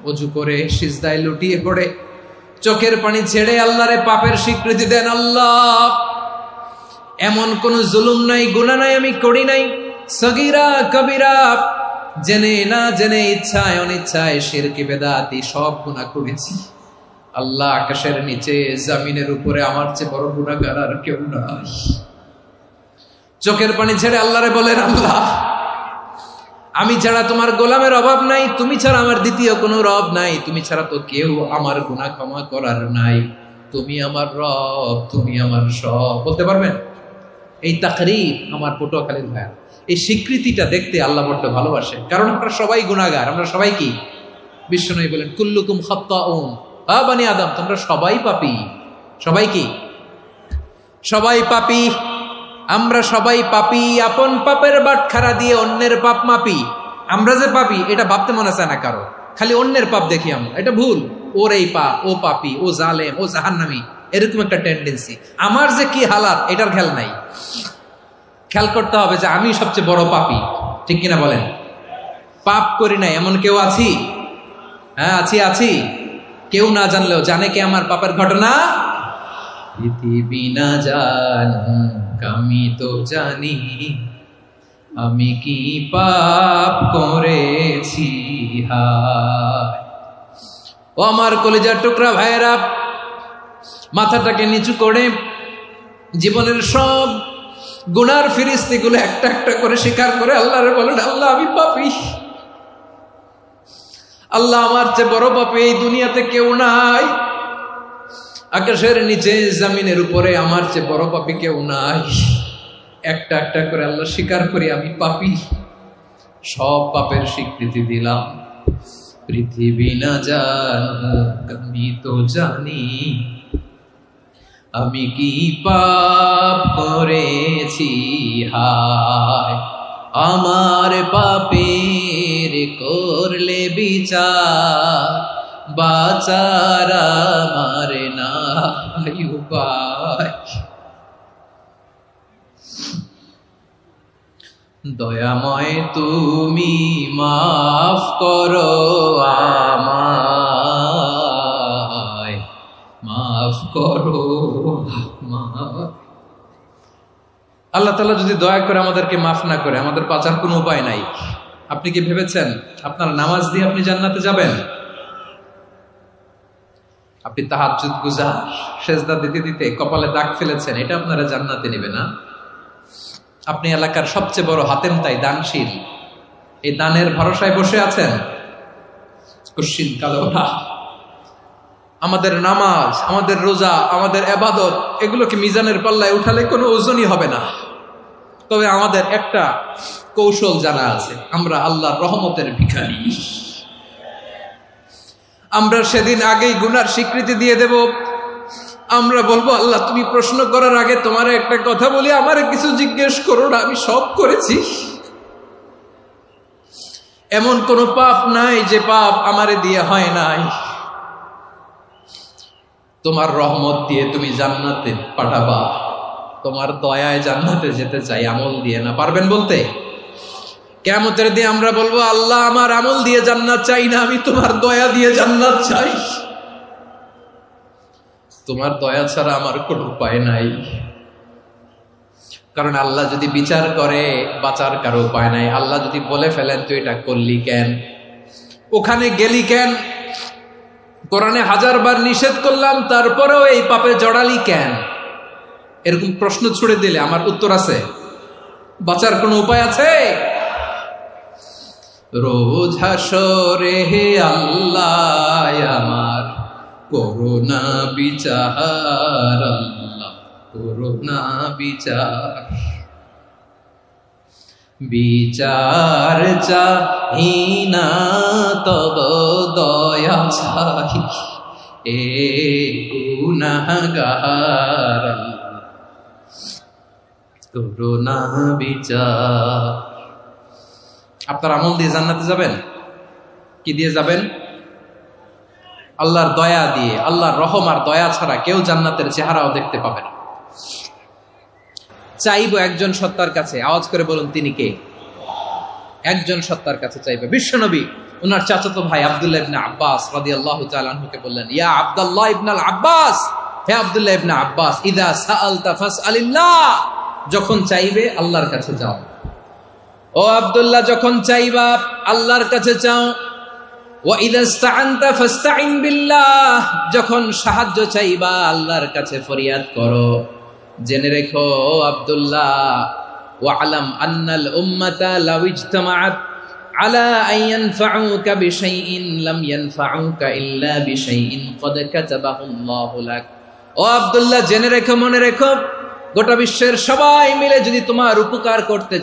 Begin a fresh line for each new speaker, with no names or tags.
ওযু করে সিজদায় লুটিয়ে পড়ে চোখের পানি ছেড়ে আল্লাহরে পাপের স্বীকৃতি দেন। আল্লাহ, এমন কোন জুলুম নাই, গুনাহ নাই আমি করি নাই, সগীরা কবিরা, জেনে না জেনে, ইচ্ছায় অনিচ্ছায়, শিরকি বেদাতি সব গুনাহ করেছি। আল্লাহ, আকাশের নিচে জমিনের উপরে আমার চেয়ে বড় গুনাহগার আর কেউ নাই। চোখের পানি ছেড়ে আল্লাহরে বলেন, আল্লাহ, আমি ছাড়া তোমার গোলামের অভাব নাই, তুমি ছাড়া আমার দ্বিতীয় কোনো রব নাই, তুমি ছাড়া তো কেউ আমার গুনাহ ক্ষমা করার নাই, তুমি আমার রব, তুমি আমার সব। বলতে পারবেন? এই তাকরীর আমার পটুয়াখালীর ভাইয়া, এই স্বীকৃতিটা দেখতে আল্লাহ বড্ড ভালোবাসে, কারণ আমরা সবাই গুনাহগার। আমরা সবাই কি? বিশ্বনবী বলেন, কুল্লুকুম খাত্তাউন, বানি আদম, তোমরা সবাই পাপী। সবাই কি? সবাই পাপী। আমরা সবাই পাপী। আপন পাপের বাটখারা দিয়ে অন্যের পাপ মাপি। আমরা যে পাপী এটা ভাবতে মনে চায় না কারো, খালি অন্যের পাপ দেখি আমরা। এটা ভুল। ওর এই পাপ, ও পাপী, ও জালেম, ও জাহান্নামী, এরকম একটা টেন্ডেন্সি। আমার যে কি হালাত এটার খেয়াল নাই। খেয়াল করতে হবে যে আমি সবচেয়ে বড় পাপী, ঠিক কিনা বলেন? পাপ করি নাই এমন কেউ আছি? হ্যাঁ, আছি। কেউ না জানলেও জানে কে আমার পাপের ঘটনা? পৃথিবী না জানুক আমি তো জানি, আমি কি পাপ করেছি। হায় ও আমার কলিজার টুকরা ভাইয়েরা, মাথাটাকে নিচু করে জীবনের সব গুনার ফিরিস্তিগুলো একটা একটা করে স্বীকার করে আল্লাহরে বলেন, আল্লাহ, আমি পাপী। আল্লাহ, আমার চেয়ে বড় পাপী এই দুনিয়াতে কেউ নাই। আকাশের নিচে জমিনের উপরে আমার চেয়ে বড় পাপী কেউ নাই। একটা একটা করে আল্লাহ স্বীকার করি আমি পাপী। সব পাপের স্বীকৃতি দিলাম। পৃথিবী না জানুক আমি তো জানি, আমি কি পাপ করেছি। হায় আমার পাপের করলে বিচার, বাঁচার আমার নাই উপায়। দয়াময় তুমি মাফ করো আমায়, মাফ করো আমায়। আল্লাহ তাআলা যদি দয়া করে আমাদেরকে মাফ না করে, আমাদের বাঁচার কোনো উপায় নাই। আপনি কি ভেবেছেন আপনার নামাজ দিয়ে আপনি জান্নাতে যাবেন? আপনি তাহাজ্জুদ গুজার, সেজদা দিতে দিতে কপালে দাগ ফেলেছেন, এটা আপনারা জান্নাতে নেবে না। আপনি এলাকার সবচেয়ে বড় হাতেম তাই, দানশীল, এই দানের ভরসায় বসে আছেন, কুশ্চিন কালো না। আমাদের নামাজ, আমাদের রোজা, আমাদের ইবাদত, এগুলোকে মিজানের পাল্লায় উঠালে কোনো ওজনই হবে না। তবে আমাদের একটা কৌশল জানা আছে, আমরা আল্লাহর রহমতের ভিখারি। আমরা সেদিন আগেই গুনার স্বীকৃতি দিয়ে দেব। আমরা বলবো, আল্লাহ, তুমি প্রশ্ন করার আগে তোমার একটা কথা বলি, আমারে কিছু জিজ্ঞেস করো না, আমি সব করেছি। এমন কোন পাপ নাই যে পাপ আমারে দিয়ে হয় নাই। তোমার রহমত দিয়ে তুমি জান্নাতে পাঠাবা, তোমার দয়ায় জান্নাতে যেতে চাই, আমল দিয়ে না। পারবেন বলতে? কিয়ামতের দিন আমরা বলবো, আল্লাহ, আমার আমল দিয়ে জান্নাত চাই না, আমি তোমার দয়া দিয়ে জান্নাত চাই। তোমার দয়া ছাড়া আমার কোনো উপায় নাই। কারণ আল্লাহ যদি বিচার করে, বাঁচার কারো উপায় নাই। আল্লাহ যদি বলে ফেলেন তুই এটা করলি কেন, ওখানে গেলি কেন, কোরআনে 1000 বার নিষেধ করলাম তারপরেও এই পাপে জড়ালি কেন, এরকম প্রশ্ন ছুড়ে দিলে আমার উত্তর আছে? বাঁচার কোনো উপায় আছে? রোজ হাসরে হে আল্লাহ আমার করুণা বিচার, আল্লাহ করুণা বিচার। বিচার চাহি না তব দয়া চাই, এ গুনাহগার, আল্লাহ করুণা বিচার। আপনার আমল দিয়ে জান্নাতে যাবেন? কি দিয়ে যাবেন? আল্লাহর দয়া দিয়ে। আল্লাহর রহম আর দয়া ছাড়া কেউ জান্নাতের চেহারাও দেখতে পাবে না। চাইবো একজন সত্তার কাছে, আওয়াজ করে বলুন তিনি কে? একজন সত্তার কাছে চাইবে, বিশ্বনবী ওনার চাচাতো ভাই আব্দুল্লাহ ইবনে আব্বাস রাদিয়াল্লাহু তাআলা আনহুকে বললেন, ইয়া আব্দুল্লাহ ইবনে আব্বাস, হে আব্দুল্লাহ ইবনে আব্বাস, ইযা সাআলতা ফাসআলিল্লাহ, যখন চাইবে আল্লাহর কাছে যাও। ও আব্দুল্লাহ, যখন চাইবা আল্লাহর কাছে চাও। ওয়া ইযা ইসতাআনতা ফাসতাইন বিল্লাহ, যখন সাহায্য চাইবা আল্লাহর কাছে ফরিয়াদ করো। জেনে রেখো ও আব্দুল্লাহ, ওয়া'লাম আন্নাল উম্মাতা লাউ ইজতামাআত আলা আন ইয়ানফাউকা বিশাইইন লাম ইয়ানফাউকা ইল্লা বিশাইইন ক্বাদ কাতাবাহু আল্লাহু লাক। ও আব্দুল্লাহ, জেনে রেখো, মনে রেখো, গোটা বিশ্বের সবাই মিলে যদি তোমার উপকার করতে